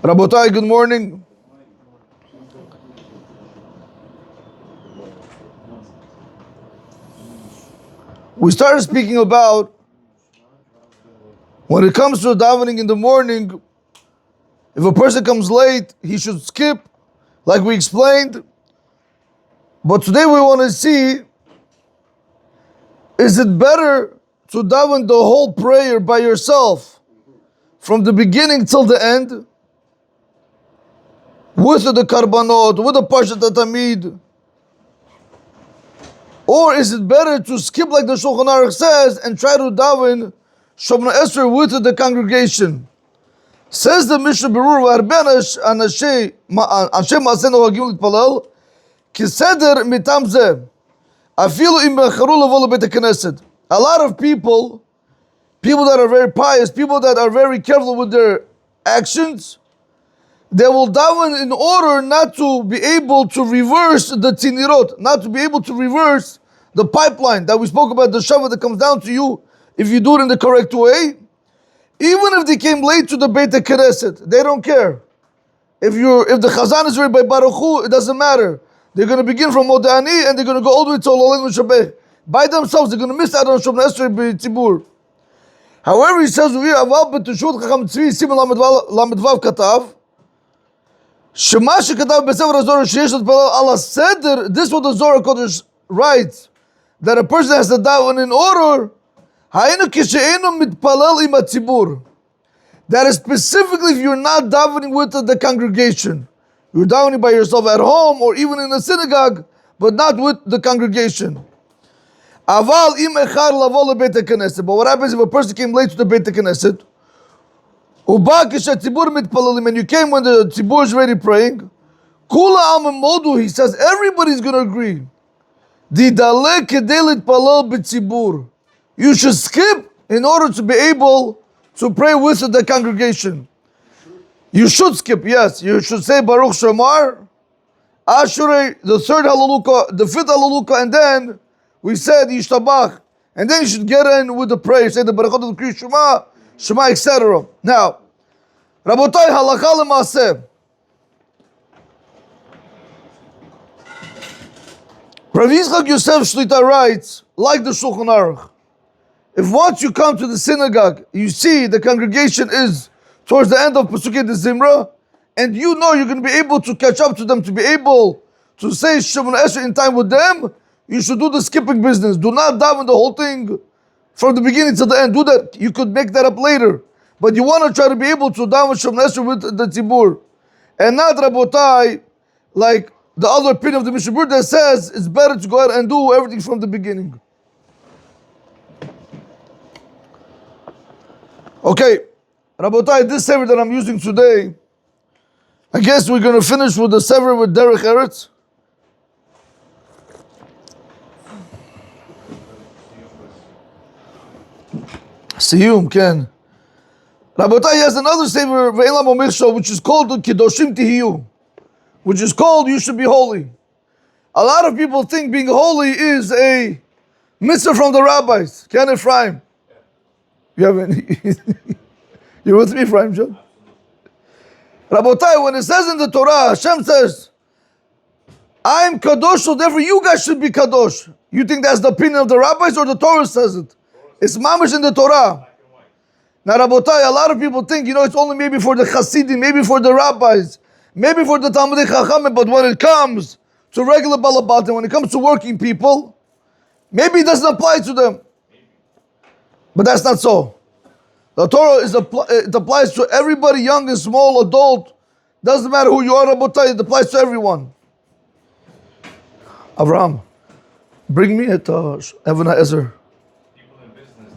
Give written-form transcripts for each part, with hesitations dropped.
Rabotai, good morning. We started speaking about when it comes to davening in the morning, if a person comes late, he should skip, like we explained. But today we want to see, is it better to daven the whole prayer by yourself from the beginning till the end, with the karbanot, with the parshat tamid, or is it better to skip like the Shulchan Aruch says and try to daven Shomna Esrei with the congregation? Says the Mishnah Berurah, "V'harbe anashei ma'aseh nohagim litpalel kiseder mitam zeh afilu im becharu lavo lebeit haknesset." A lot of people that are very pious, people that are very careful with their actions, they will daven in order not to be able to reverse the tinirot, not to be able to reverse the pipeline that we spoke about, the shava that comes down to you if you do it in the correct way. Even if they came late to the Beit HaKnesset, they don't care. If the Chazan is read by Baruch Hu, it doesn't matter. They're going to begin from Modani and they're going to go all the way to Ololenu Shabbat. By themselves, they're going to miss out on Shomna Esrei b'Tzibur. However, he says, Aval b'Teshut Chacham Tzvi Siman Lamed Vav Katav, Shema shekatav b'Sefer HaZorah sheyesh l'tpalel ala seder. This is what the Zohar Kodesh writes, that a person has to daven in order. Ha'enu kishe'enu mitpalel im hatzibur. That is specifically if you're not davening with the congregation. You're davening by yourself at home or even in a synagogue, but not with the congregation. Aval im echad lavo lebeit HaKnesset. But what happens if a person came late to the Beit HaKnesset? Uba kishatzibur mitpalelim, and you came when the tzibur is already praying. Kula alma modu, he says, everybody's going to agree. Didale kedei litpalel b'tzibur. You should skip in order to be able to pray with the congregation. You should skip, yes. You should say Baruch Shemar, Ashrei, the third Hallelujah, the fifth Hallelujah, and then we said Yishtabach. And then you should get in with the prayer. Say the Barachot of the Kriya Shema, etc. Now, Rabotai, halakha l'maaseh. Rav Yitzchak Yosef Shlita writes, like the Shulchan Aruch, if once you come to the synagogue, you see the congregation is towards the end of Pesukei de Zimra, and you know you're going to be able to catch up to them, to be able to say Shemona Esrei in time with them, you should do the skipping business. Do not daven the whole thing from the beginning to the end. Do that. You could make that up later. But you want to try to be able to daven Shemona Esrei with the Tzibur. And not, Rabotai, like the other opinion of the Mishnah Berurah that says it's better to go ahead and do everything from the beginning. Okay, Rabotai, this sefer that I'm using today, I guess we're going to finish with the sefer with Derech Eretz. Siyum, Ken. Rabotai has another sefer, Ve'elam Omirsho, which is called Kedoshim Tihiyu, which is called You Should Be Holy. A lot of people think being holy is a mitzvah from the rabbis. Ken Ephraim. You have any? You're with me, Ephraim, John? Rabotai, when it says in the Torah, Hashem says, I'm kadosh, so therefore you guys should be kadosh. You think that's the opinion of the rabbis or the Torah says it? It's mamish in the Torah. Now, Rabotai, a lot of people think, it's only maybe for the Hasidim, maybe for the rabbis, maybe for the Talmidei Chachamim, but when it comes to regular balabatim, when it comes to working people, maybe it doesn't apply to them. But that's not so. The Torah it applies to everybody, young and small, adult. Doesn't matter who you are, Rabotai, it applies to everyone. Avraham, bring me at Evan Ezer. People in business,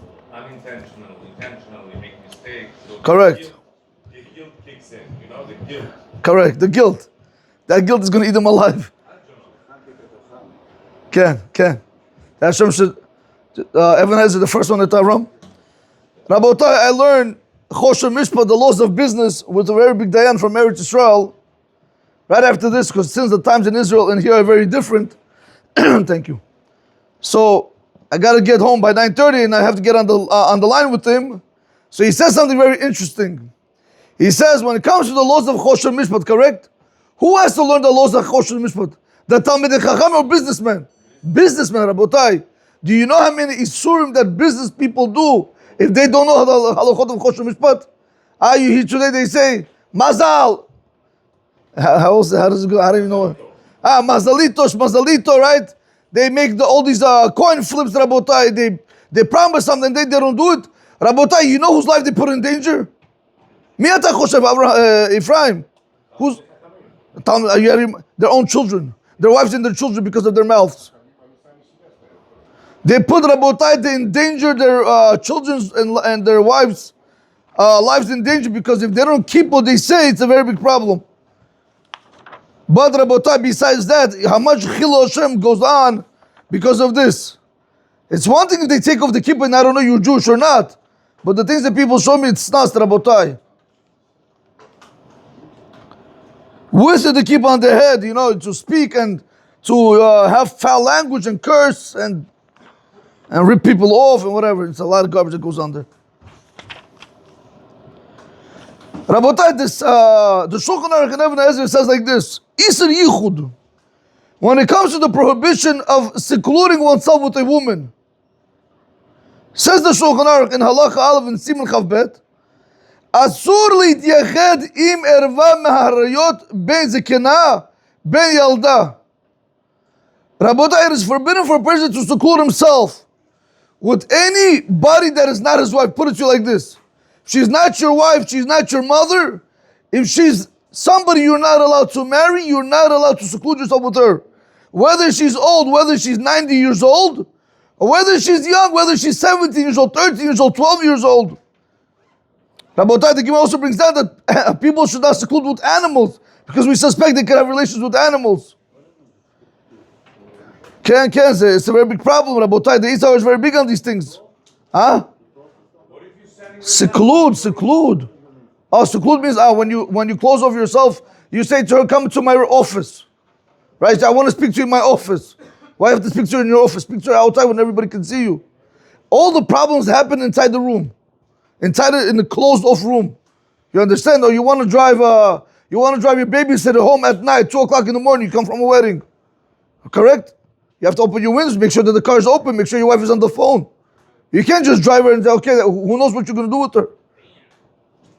intentionally make mistakes. So Correct. The guilt kicks in, the guilt. Correct, the guilt. That guilt is going to eat them alive. Can. Hashem should... Evan Ezer, the first one at Avram. Rabotai, I learned Choshen Mishpat, the laws of business, with a very big dayan from Eretz Yisrael. Right after this, because since the times in Israel and here are very different. Thank you. So I got to get home by 9:30, and I have to get on the line with him. So he says something very interesting. He says when it comes to the laws of Choshen Mishpat, correct? Who has to learn the laws of Choshen Mishpat? The Talmidei Chacham or businessman? Businessman, Rabotai. Do you know how many isurim that business people do if they don't know the halachot of Choshen Mishpat? You hear today they say, Mazal. How does it go? I don't even know. Mazalito, right? They make all these coin flips, Rabotai. They promise something, they don't do it. Rabotai, you know whose life they put in danger? Miata Choshev, Ephraim. Who's? Their own children. Their wives and their children because of their mouths. They put Rabotai, they endanger their children's and their wives' lives in danger because if they don't keep what they say, it's a very big problem. But Rabotai, besides that, how much Chilul Hashem goes on because of this. It's one thing if they take off the kippah and I don't know you're Jewish or not, but the things that people show me, it's not Rabotai. With the kippah on their head, to speak and to have foul language and curse and rip people off and whatever. It's a lot of garbage that goes on there. Rabotai, the Shulchan Aruch and Even HaEzer says like this: Isur Yichud. When it comes to the prohibition of secluding oneself with a woman, says the Shulchan Aruch in Halacha Aleph and Siman Chav Bet, Asur li'tyached im erva meharayot ben zekena ben yalda. Rabotai, it is forbidden for a person to seclude himself with anybody that is not his wife. Put it to you like this: she's not your wife, she's not your mother. If she's somebody you're not allowed to marry, you're not allowed to seclude yourself with her. Whether she's old, whether she's 90 years old, or whether she's young, whether she's 17 years old, 13 years old, 12 years old. Rabotai, the Gemara also brings down that people should not seclude with animals because we suspect they could have relations with animals. It's a very big problem, Rabotai. The Israel is very big on these things. Huh? Seclude. Oh, seclude means when you close off yourself, you say to her, come to my office. Right? I want to speak to you in my office. Why have to speak to her in your office? Speak to her outside when everybody can see you. All the problems happen inside the room. In the closed off room. You understand? Or you want to drive your babysitter home at night, 2 o'clock in the morning, you come from a wedding. Correct? You have to open your windows, make sure that the car is open, make sure your wife is on the phone. You can't just drive her and say, okay, who knows what you're going to do with her?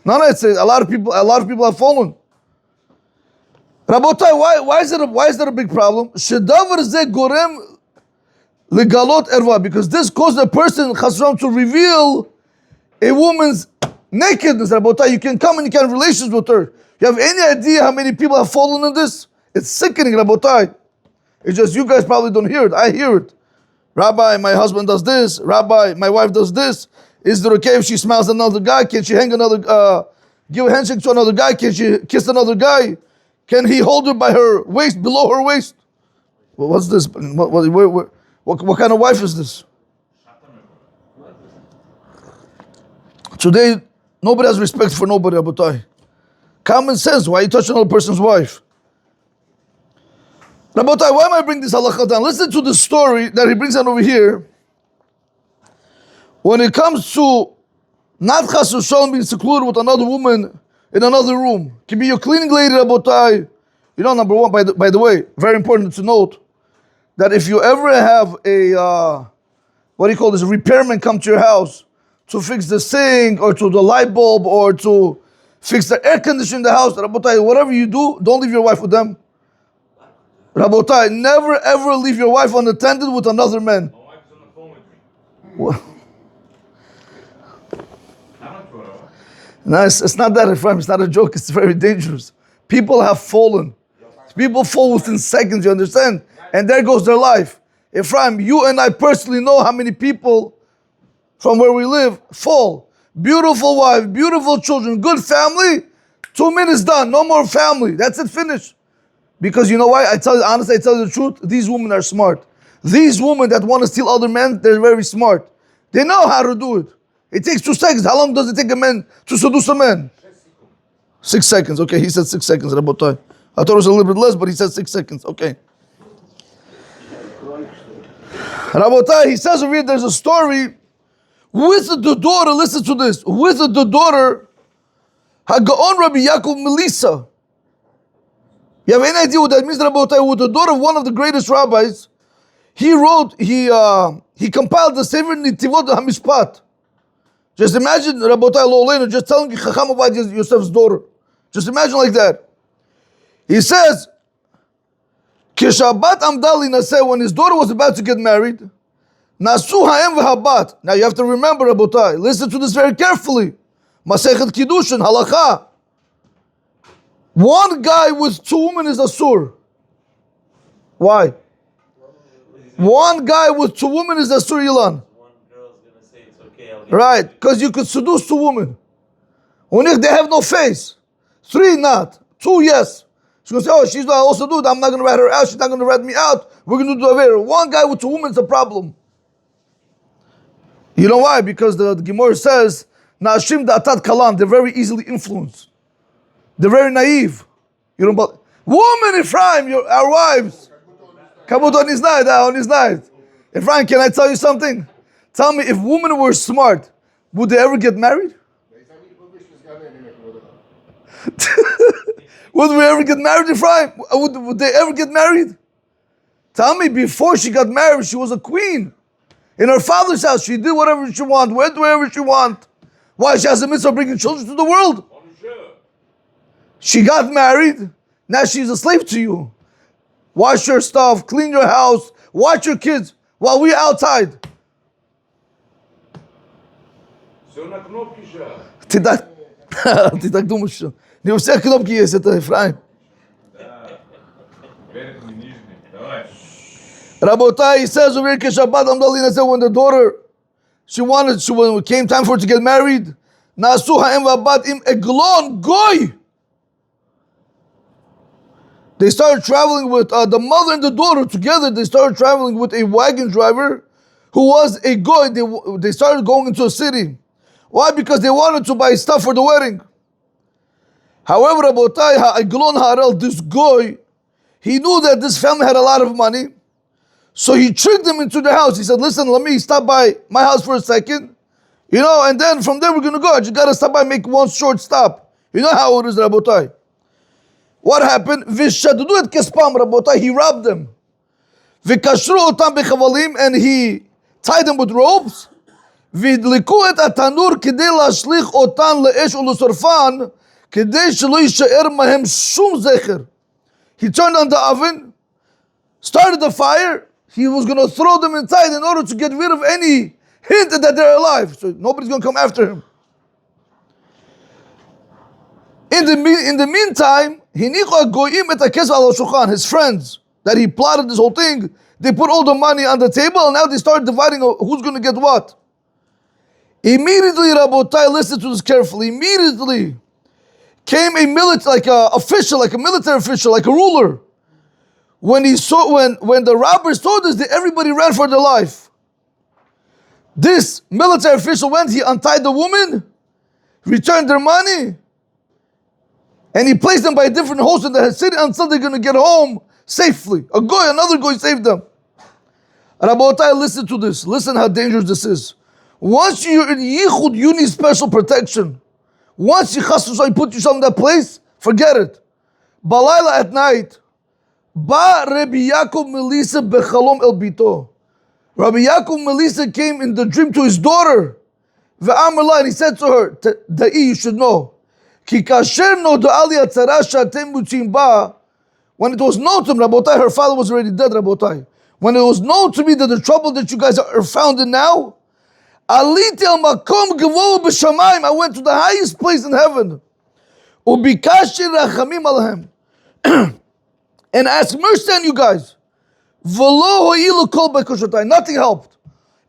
No, it's a lot of people have fallen. Rabotai, why is that a big problem? Shedavar ze gorem legalot erva, because this caused a person chasram to reveal a woman's nakedness. Rabotai, you can come and you can have relations with her. You have any idea how many people have fallen in this? It's sickening, Rabotai. It's just you guys probably don't hear it. I hear it. Rabbi, my husband does this. Rabbi, my wife does this. Is it okay if she smells another guy? Can she give a handshake to another guy? Can she kiss another guy? Can he hold her by her waist, below her waist? Well, what's this? What kind of wife is this? Today, nobody has respect for nobody, Rabotai. Common sense. Why are you touching another person's wife? Rabotai, why am I bringing this halakha down? Listen to the story that he brings down over here. When it comes to not chas v'shalom being secluded with another woman in another room, can be your cleaning lady, Rabotai. Number one, by the way, very important to note that if you ever have a repairman come to your house to fix the sink or to the light bulb or to fix the air conditioner in the house, Rabotai, whatever you do, don't leave your wife with them. Rabotai, never ever leave your wife unattended with another man. My wife's on the phone with me. What? No, it's not that, Ephraim. It's not a joke. It's very dangerous. People have fallen. People fall within seconds, you understand? And there goes their life. Ephraim, you and I personally know how many people from where we live fall. Beautiful wife, beautiful children, good family. 2 minutes done. No more family. That's it, finished. Because you know why? I tell you the truth, these women are smart. These women that want to steal other men, they're very smart. They know how to do it. It takes 2 seconds. How long does it take a man to seduce a man? 6 seconds. Okay, he said 6 seconds, Rabotai. I thought it was a little bit less, but he said 6 seconds. Okay. Rabotai, he says over here, there's a story with the daughter, listen to this, with the daughter, Gaon Rabbi Yaakov Melisa. You have any idea what that means, Rabotai? With the daughter of one of the greatest rabbis, he compiled the Sefer Nitivot HaMishpat. Just imagine, Rabotai Lo Aleinu, just telling Chacham about Yosef's daughter. Just imagine like that. He says, Kishabat Amdali Naseh, when his daughter was about to get married, Nasu Ha'em V'Habat. Now you have to remember, Rabotai, listen to this very carefully. Masechet Kiddushin, Halakha. One guy with two women is Asur. Why? One guy with two women is Asur, Ilan. One girl's gonna say it's okay. Right, because you could seduce two women. Only if they have no face. Three, not. Two, yes. She's going to say, oh, she's also do it. I'm not going to rat her out. She's not going to rat me out. We're going to do Avera. One guy with two women is a problem. You know why? Because the Gemara says, Na'ashim da'atat kalam. They're very easily influenced. They're very naive. You don't believe. Woman, Ephraim, our wives. Kamut on his night, on his night. Ephraim, can I tell you something? Tell me, if women were smart, would they ever get married? Would we ever get married, Ephraim? Would they ever get married? Tell me, before she got married, she was a queen. In her father's house, she did whatever she wanted, went wherever she wanted. Why? She has a mitzvah of bringing children to the world. She got married, now she's a slave to you. Wash your stuff, clean your house, watch your kids while we're outside. Тидак думаш, не у всех кнопки есть это, Ефраим. Rabotai, he says over here, Keshabat Amdalina said when the daughter, when it came time for her to get married, Nasu ha'em v'abat im eglon goy. They started traveling with the mother and the daughter together. They started traveling with a wagon driver who was a goy. They started going into a city. Why? Because they wanted to buy stuff for the wedding. However, Rabotai ha'eglon ha'arel, this goy, he knew that this family had a lot of money. So he tricked them into the house. He said, listen, let me stop by my house for a second. You know, and then from there we're going to go. I just got to stop by, make one short stop. You know how it is, Rabotai. What happened? V'shaddu et kespam, Rabotai. He robbed them. V'kashru otam bechavalim, and he tied them with ropes. V'idliku et atanur k'dei lashlich otan le'esh u'lesorfan k'dei shelo yishaer mahem shum zecher. He turned on the oven, started the fire. He was going to throw them inside in order to get rid of any hint that they're alive. So nobody's going to come after him. In the meantime, his friends that he plotted this whole thing, they put all the money on the table and now they start dividing who's going to get what. Immediately, Rabotai, listen to this carefully. Immediately came a military, like a official, like a military official, like a ruler. When the robbers saw this, everybody ran for their life. This military official went, he untied the woman, returned their money, and he placed them by a different host in the city until they're going to get home safely. Another goy saved them. Rabotai, listen to this. Listen how dangerous this is. Once you're in Yichud, you need special protection. Once you put yourself in that place, forget it. Balayla at night, Ba Rabbi Yaakov Melisa bechalom el bito. Rabbi Yaakov Melisa came in the dream to his daughter. Ve'amar, and he said to her, Da'i, you should know. Ki kasher no do'ali atzara shatem mutzim ba. When it was known to him, Rabotai, her father was already dead, Rabotai. When it was known to me that the trouble that you guys are found in now, aliti al makom gavo b'shamayim. I went to the highest place in heaven. Ubikashi rachamim alahem. And ask mercy on you guys. Nothing helped.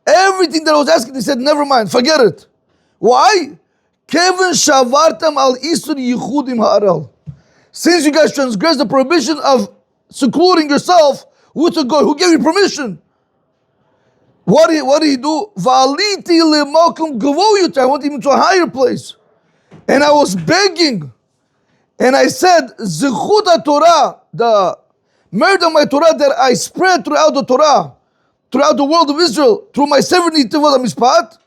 Everything that I was asking, they said, never mind, forget it. Why? Since you guys transgressed the prohibition of secluding yourself with a goy, who gave you permission? What did he do? I went even to a higher place. And I was begging. And I said, Zichut Torah, the merit of my Torah that I spread throughout the Torah, throughout the world of Israel, through my 70 Tivot HaMishpat,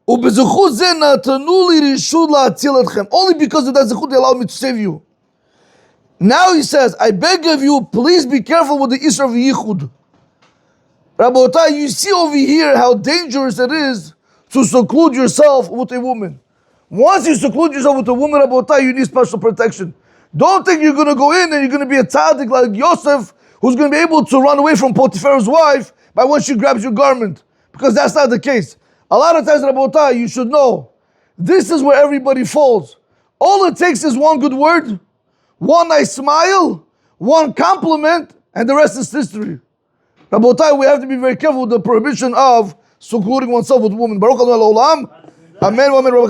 ובזכות זה נתנו לי רשות להציל אתכם. Only because of that zechut they allowed me to save you. Now he says, I beg of you, please be careful with the Isra of Yichud. Rabotai, you see over here how dangerous it is to seclude yourself with a woman. Once you seclude yourself with a woman, Rabotai, you need special protection. Don't think you're going to go in and you're going to be a tzaddik like Yosef, who's going to be able to run away from Potiphar's wife by when she grabs your garment. Because that's not the case. A lot of times, Rabotai, you should know, this is where everybody falls. All it takes is one good word, one nice smile, one compliment, and the rest is history. Rabotai, we have to be very careful with the prohibition of secluding oneself with women. Baruch Adonai L'Olam. Amen. Amen.